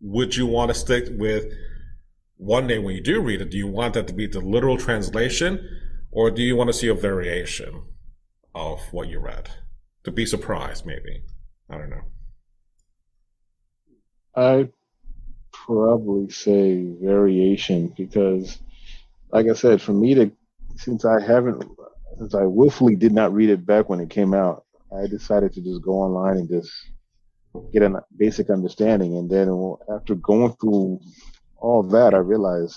would you want to stick with one day when you do read it? Do you want that to be the literal translation, or do you want to see a variation of what you read? To be surprised, maybe. I don't know. I'd probably say variation because, like I said, for me since I willfully did not read it back when it came out, I decided to just go online and just get a basic understanding. And then after going through all that, I realized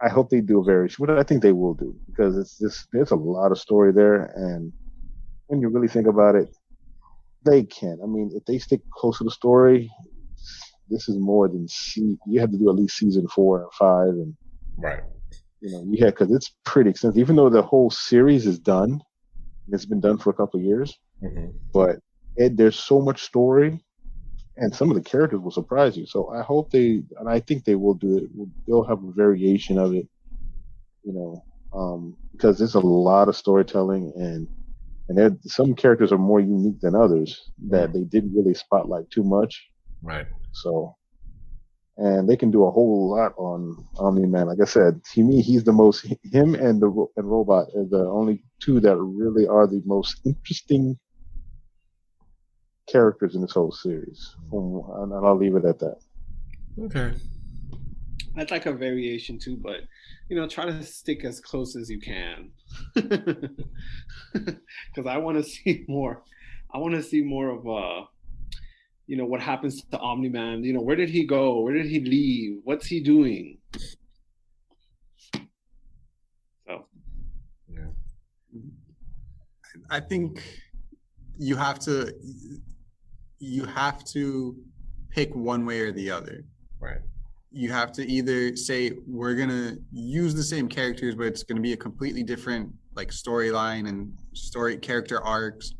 I hope they do a variation, which I think they will do, because there's a lot of story there. And when you really think about it, they can. I mean, if they stick close to the story, this is more than you have to do at least season 4 and 5, and right. Because it's pretty extensive. Even though the whole series is done, it's been done for a couple of years, but there's so much story, and some of the characters will surprise you. So I hope and I think they will do it. They'll have a variation of it, because there's a lot of storytelling, and some characters are more unique than others that they didn't really spotlight too much. Right. So, and they can do a whole lot on Omni-Man. Like I said, to me, he's the most. Him and Robot are the only two that really are the most interesting characters in this whole series. And I'll leave it at that. Okay. I'd like a variation too, but try to stick as close as you can, because I want to see more. I want to see more of what happens to Omni-Man. Where did he go? Where did he leave? What's he doing? So, yeah. I think you have to pick one way or the other. Right. You have to either say we're gonna use the same characters, but it's gonna be a completely different like storyline and character arcs,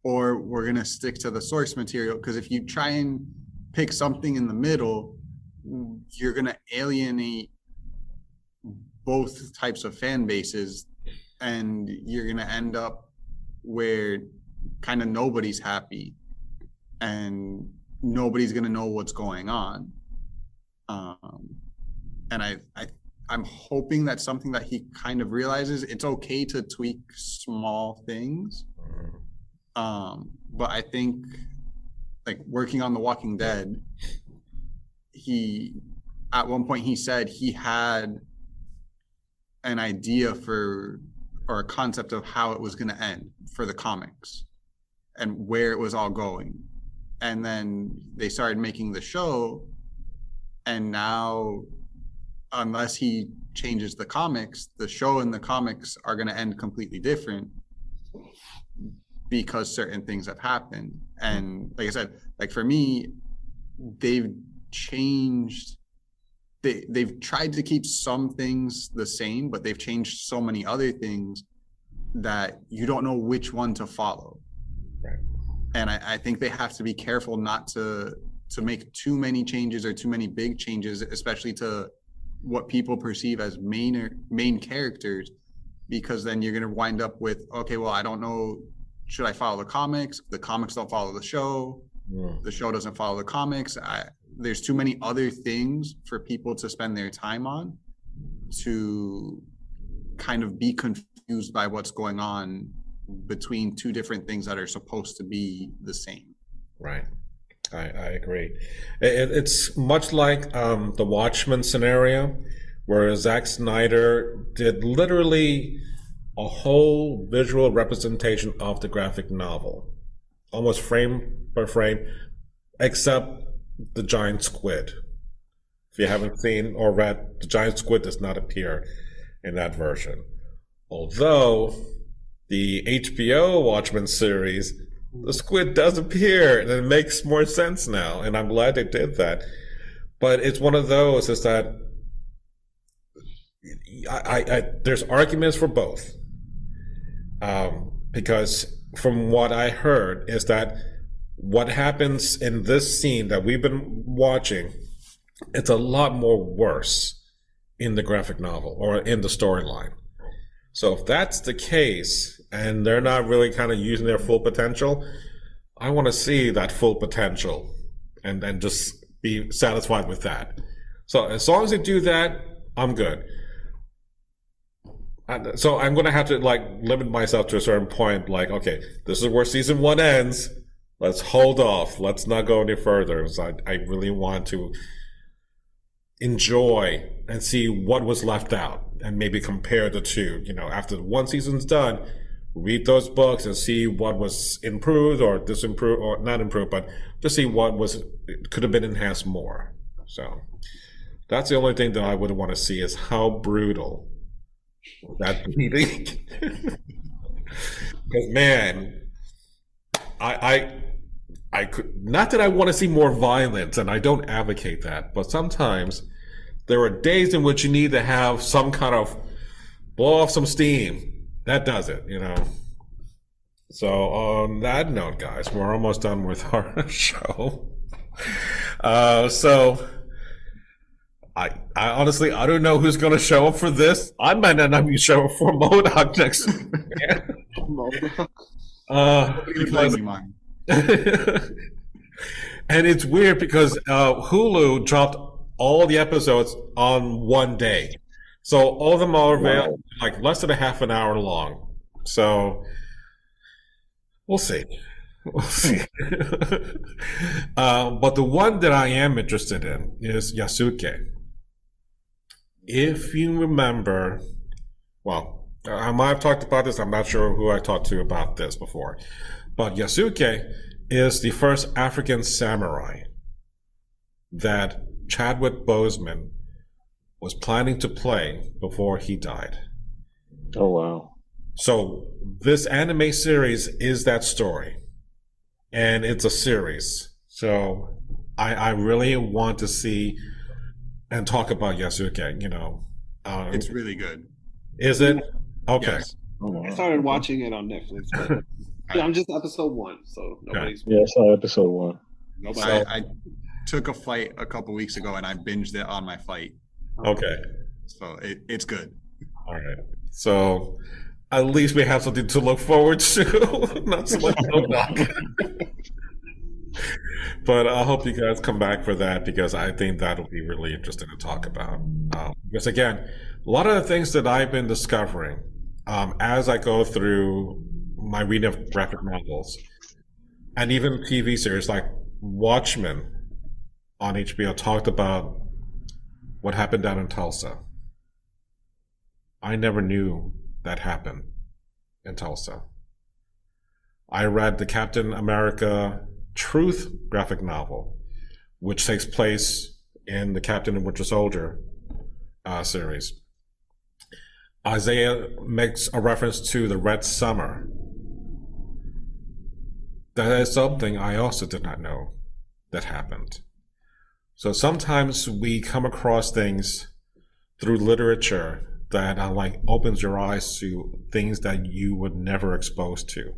or we're gonna stick to the source material. Because if you try and pick something in the middle, you're going to alienate both types of fan bases, and you're going to end up where kind of nobody's happy and nobody's going to know what's going on. And I'm hoping that's something that he kind of realizes. It's okay to tweak small things. But I think, like, working on The Walking Dead, at one point he said he had an idea or a concept of how it was going to end for the comics and where it was all going. And then they started making the show, and now, unless he changes the comics, the show and the comics are going to end completely different because certain things have happened. And like I said, like for me, they've tried to keep some things the same, but they've changed so many other things that you don't know which one to follow. Right. And I think they have to be careful not to make too many changes or too many big changes, especially to what people perceive as main characters, because then you're going to wind up with, okay, well, I don't know, should I follow the comics? The comics don't follow the show. The show doesn't follow the comics. There's too many other things for people to spend their time on to kind of be confused by what's going on between two different things that are supposed to be the same. Right. I agree. It's much like the Watchmen scenario, where Zack Snyder did literally a whole visual representation of the graphic novel, almost frame by frame, except the giant squid. If you haven't seen or read, the giant squid does not appear in that version. Although the HBO Watchmen series, the squid does appear, and it makes more sense now, and I'm glad they did that. But it's one of those, is that there's arguments for both. Because from what I heard is that what happens in this scene that we've been watching, it's a lot more worse in the graphic novel or in the storyline. So if that's the case, and they're not really kind of using their full potential, I want to see that full potential and just be satisfied with that. So as long as they do that, I'm good. So I'm going to have to limit myself to a certain point. Like, okay, this is where season 1 ends. Let's hold off. Let's not go any further. So I really want to enjoy and see what was left out and maybe compare the two. After one season's done, read those books and see what was improved or disimproved, or not improved, but to see what could have been enhanced more. So that's the only thing that I would want to see, is how brutal that beating. Because man, I could, not that I want to see more violence, and I don't advocate that, but sometimes there are days in which you need to have some kind of blow off some steam. That does it, So on that note, guys, we're almost done with our show. So I honestly, I don't know who's going to show up for this. I might not be showing up for MODOK next week. And it's weird because Hulu dropped all the episodes on one day. So all of them are available, like less than a half an hour long. So we'll see. But the one that I am interested in is Yasuke. If you remember, well, I might have talked about this. I'm not sure who I talked to about this before. But Yasuke is the first African samurai that Chadwick Boseman was planning to play before he died. Oh, wow. So this anime series is that story. And it's a series. So I really want to see and talk about Yasuke, it's really good. Is it? Okay. Yes. I started watching it on Netflix, but I'm just episode 1, so nobody's. Yeah, I saw episode 1. Nobody. took a fight a couple weeks ago and I binged it on my flight. Okay. So it's good. All right. So at least we have something to look forward to. Not so much no knock. But I hope you guys come back for that because I think that'll be really interesting to talk about. Because again, a lot of the things that I've been discovering as I go through my reading of graphic novels and even TV series like Watchmen on HBO talked about what happened down in Tulsa. I never knew that happened in Tulsa. I read the Captain America Truth graphic novel, which takes place in the Captain and Winter Soldier series. Isaiah makes a reference to the Red Summer. That is something I also did not know that happened. So sometimes we come across things through literature that like opens your eyes to things that you would never exposed to.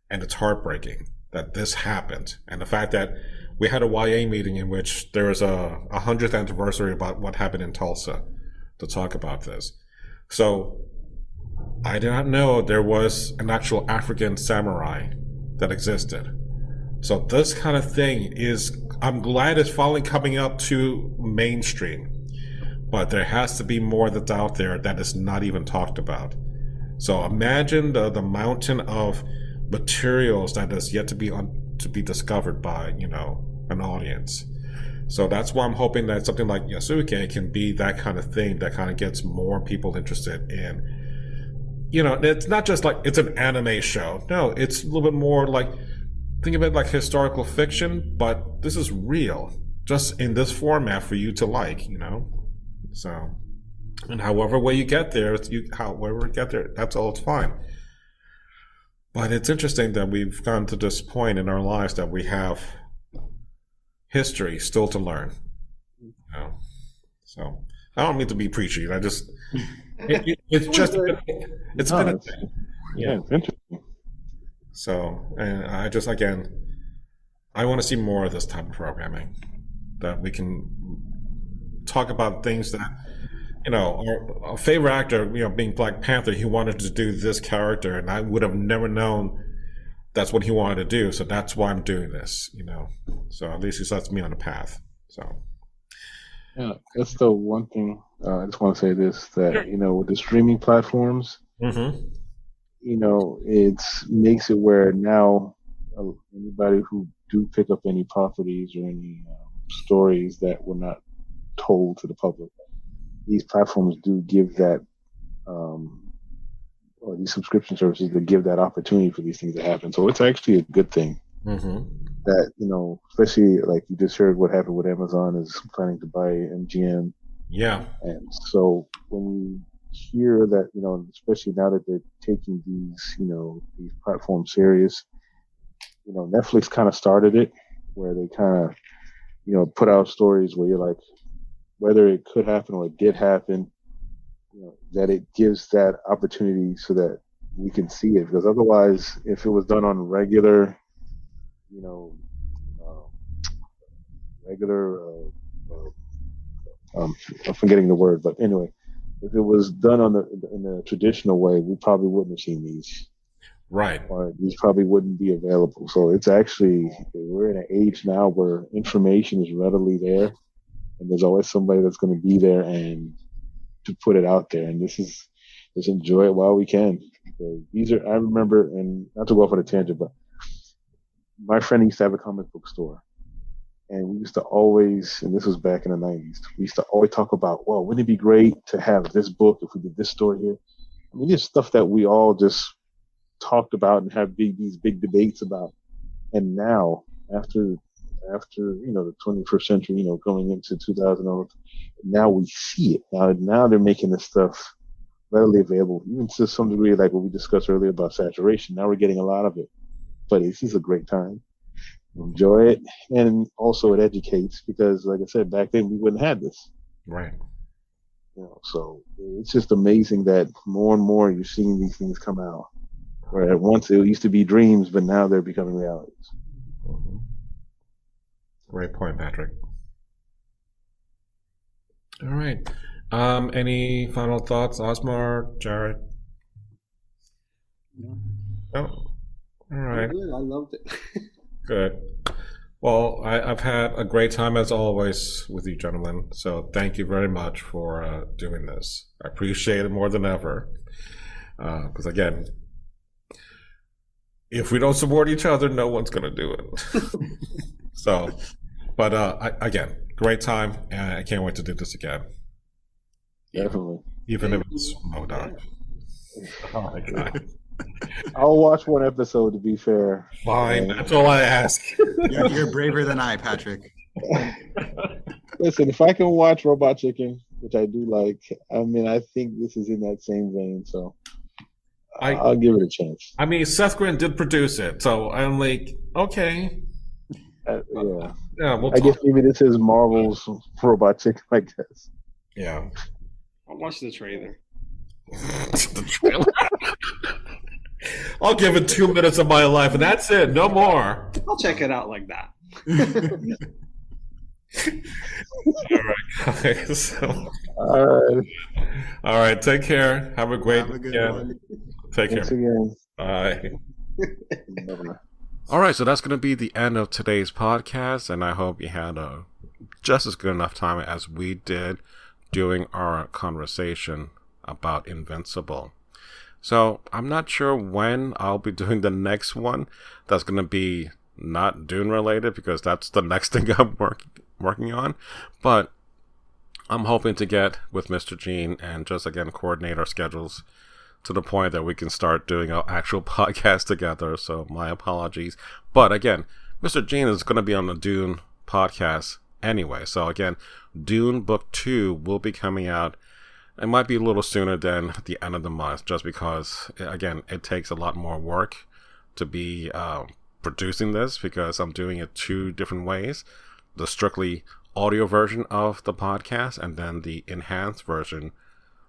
And it's heartbreaking that this happened. And the fact that we had a YA meeting in which there was a 100th anniversary about what happened in Tulsa to talk about this. So I did not know there was an actual African samurai that existed. So this kind of thing is, I'm glad it's finally coming up to mainstream, but there has to be more that's out there that is not even talked about. So imagine the mountain of materials that is yet to be discovered by, an audience. So that's why I'm hoping that something like Yasuke can be that kind of thing that kind of gets more people interested in, it's not just like it's an anime show. No, it's a little bit more like, think of it like historical fiction, but this is real, just in this format for you to like, So, and however way you get there, that's all, it's fine. But it's interesting that we've gotten to this point in our lives that we have history still to learn. So I don't mean to be preachy. I just it's just it's been a thing. Yeah, it's interesting. So, and I just I want to see more of this type of programming that we can talk about things that. Our favorite actor, being Black Panther, he wanted to do this character, and I would have never known that's what he wanted to do. So that's why I'm doing this, So at least he sets me on a path. So. Yeah, that's the one thing. I just want to say this, that, with the streaming platforms, it makes it where now anybody who do pick up any properties or any stories that were not told to the public, these platforms do give that, or these subscription services that give that opportunity for these things to happen. So it's actually a good thing that, especially like you just heard what happened with Amazon is planning to buy MGM. Yeah. And so when you hear that, especially now that they're taking these, these platforms serious, Netflix kind of started it where they kind of, put out stories where you're like, whether it could happen or it did happen, that it gives that opportunity so that we can see it. Because otherwise, if it was done on regular, I'm forgetting the word, but anyway, if it was done in the traditional way, we probably wouldn't have seen these. Right. Or these probably wouldn't be available. So it's actually, we're in an age now where information is readily there. And there's always somebody that's going to be there and to put it out there. And just enjoy it while we can. Because I remember, and not to go off on a tangent, but my friend used to have a comic book store. And we used to always, and this was back in the 90s, we used to always talk about, well, wouldn't it be great to have this book if we did this story here? I mean, there's stuff that we all just talked about and have these big debates about. And now, after the 21st century, going into 2000, now we see it. Now they're making this stuff readily available, even to some degree, like what we discussed earlier about saturation. Now we're getting a lot of it, but this is a great time. Enjoy it, and also it educates because, like I said, back then we wouldn't have this. Right. So it's just amazing that more and more you're seeing these things come out. Where at once it used to be dreams, but now they're becoming realities. Great point, Patrick. All right. Any final thoughts, Osmar, Jared? No. Oh, all right. Good. I loved it. Good. Well, I've had a great time as always with you gentlemen. So thank you very much for doing this. I appreciate it more than ever. Because again, if we don't support each other, no one's going to do it. So, but again, great time, and I can't wait to do this again. Definitely. Even if it's Modoc. Oh my God. I'll watch one episode, to be fair. Fine, that's all I ask. You're braver than I, Patrick. Listen, if I can watch Robot Chicken, which I do like, I mean, I think this is in that same vein, so I'll give it a chance. I mean, Seth Green did produce it, so I'm like, okay. Yeah, we'll I guess maybe this is Marvel's Robot Chicken, I guess. Yeah. I'll watch the trailer. The trailer? I'll give it 2 minutes of my life, and that's it. No more. I'll check it out like that. All right, guys. So, All right. Take care. Have a great Have a good weekend. one. Take Thanks care. again. Bye. Bye-bye. All right, so that's going to be the end of today's podcast, and I hope you had just as good enough time as we did doing our conversation about Invincible. So I'm not sure when I'll be doing the next one. That's going to be not Dune related, because that's the next thing I'm working on. But I'm hoping to get with Mr. Gene and just again coordinate our schedules to the point that we can start doing an actual podcast together. So my apologies. But again, Mr. Gene is going to be on the Dune podcast anyway. So again, Dune Book 2 will be coming out. It might be a little sooner than the end of the month, just because, again, it takes a lot more work to be producing this, because I'm doing it 2 different ways. The strictly audio version of the podcast, and then the enhanced version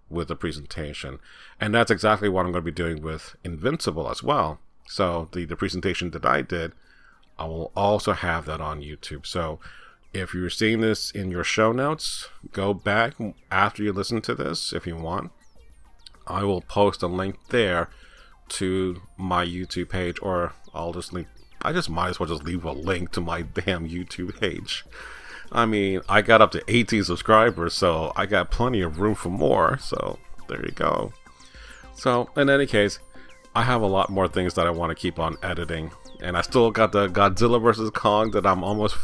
with the presentation. And that's exactly what I'm going to be doing with Invincible as well. So the presentation that I did, I will also have that on YouTube. So if you're seeing this in your show notes, go back after you listen to this if you want. I will post a link there to my YouTube page, or I'll just link. I just might as well just leave a link to my damn YouTube page. I mean, I got up to 18 subscribers, so I got plenty of room for more. So there you go. So in any case, I have a lot more things that I want to keep on editing. And I still got the Godzilla vs. Kong that I'm almost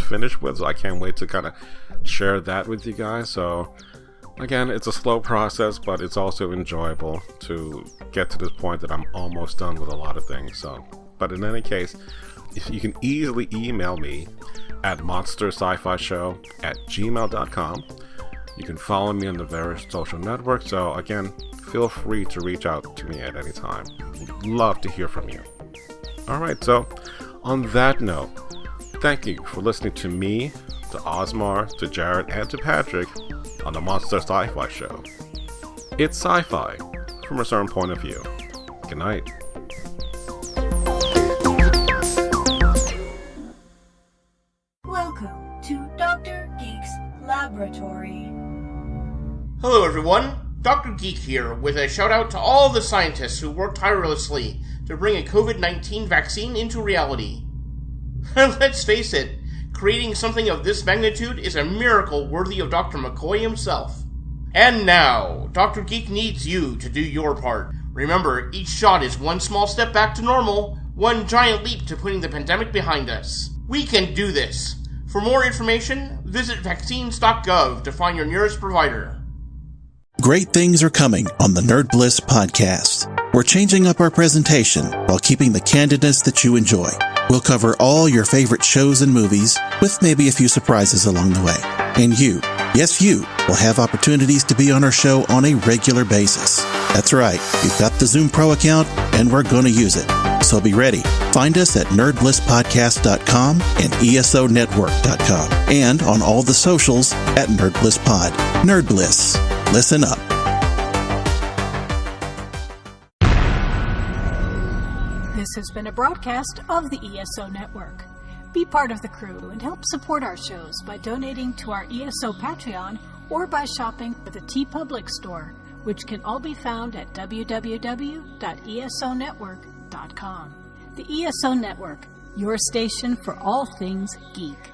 finished with, so I can't wait to kind of share that with you guys. So again, it's a slow process, but it's also enjoyable to get to this point that I'm almost done with a lot of things. So, but in any case, if you can easily email me at monsterscifishow@gmail.com. You can follow me on the various social networks. So again, feel free to reach out to me at any time. Love to hear from you. Alright, so on that note, thank you for listening to me, to Osmar, to Jared, and to Patrick on the Monster Sci-Fi Show. It's sci-fi from a certain point of view. Good night. Welcome to Dr. Geek's Laboratory. Hello everyone, Dr. Geek here with a shout out to all the scientists who worked tirelessly to bring a COVID-19 vaccine into reality. Let's face it, creating something of this magnitude is a miracle worthy of Dr. McCoy himself. And now, Dr. Geek needs you to do your part. Remember, each shot is one small step back to normal, one giant leap to putting the pandemic behind us. We can do this. For more information, visit vaccines.gov to find your nearest provider. Great things are coming on the Nerd Bliss podcast. We're changing up our presentation while keeping the candidness that you enjoy. We'll cover all your favorite shows and movies, with maybe a few surprises along the way. And you, yes you, will have opportunities to be on our show on a regular basis. That's right, we've got the Zoom Pro account, and we're going to use it. So be ready. Find us at nerdblisspodcast.com and esonetwork.com, and on all the socials at NerdBlissPod. Nerd Bliss. Listen up. This has been a broadcast of the ESO Network. Be part of the crew and help support our shows by donating to our ESO Patreon or by shopping at the TeePublic store, which can all be found at www.esonetwork.com. The ESO Network, your station for all things geek.